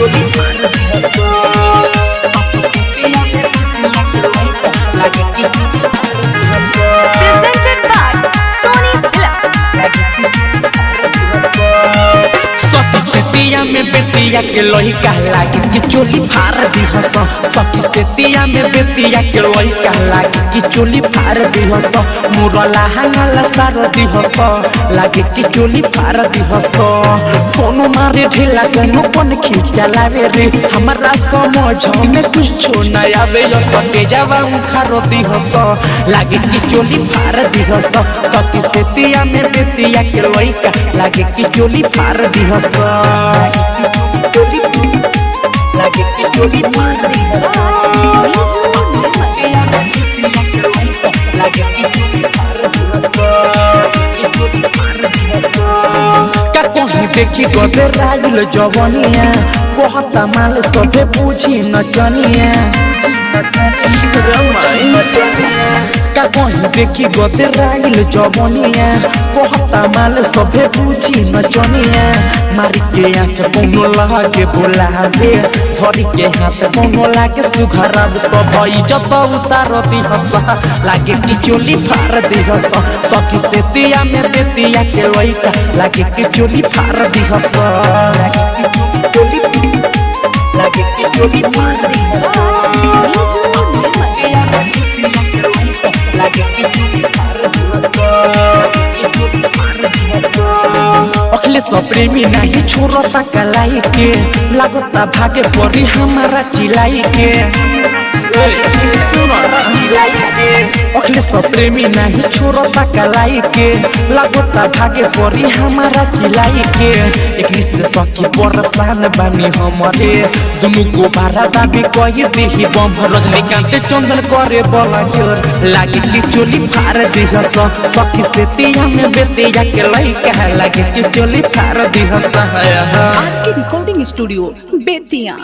चोली फाड़ दिहस सखी से पिया में बेतिया के लइका लागे कि Presented by Sony Films. सखी से पिया में बेतिया के लइका लागे कि चोली फाड़ दिहस सखी से पिया में बेतिया के लइका लागे कि चोली फाड़ दिहस मुरला हंगला सार दिहस लागे कि चोली फाड़ दिहस कोनो मारे ढेला कोनो कोन खींचला रे हमरा समझ में कुछ न आवे सके जावा खारो दिहस लागे कि चोली फाड़ दिहस सखी से पिया में बेतिया के लइका लागे कि चोली फाड़ दिहस लागे कि चोली फाड़ दिहस लागे कि चोली फाड़ दिहस का कहीं देखी गदे राजल जवनिया बहुत माल सबे पूछी नचनिया का कहीं देखी गदे राजल जवनिया बहुत माल सबे पूछी नचनिया मारी के आंख कोनो लागे बोलावे धरी के हाथ कोनो लागे सुघराब सब इज्जत उतार दिहस लागे कि चोली फाड़ दिहस सखी से पिया में बेतिया के लइका लागे कि चोली फाड़ दिहस लागे कि चोली फाड़ दिहस लागे कि चोली फाड़ दिहस अखिलेश प्रेमी नहीं छोड़ता कलाई के लागता भागे पड़ी हमारा चिलाई के अखिलेश प्रेमी नहीं छोड़ता कलाई के लागता भागे पड़ी हमारा चिलाई के एक से सखी परेशान बानी हमारे दुनु को बारा दाबी कही दी बम रजनीकांत चंदन करे बोला जोर लागे कि चोली फाड़ दिहस सखी से पिया में बेतिया के लइका लागे कि चोली फाड़ दिहस आर के रिकॉर्डिंग स्टूडियो बेतिया।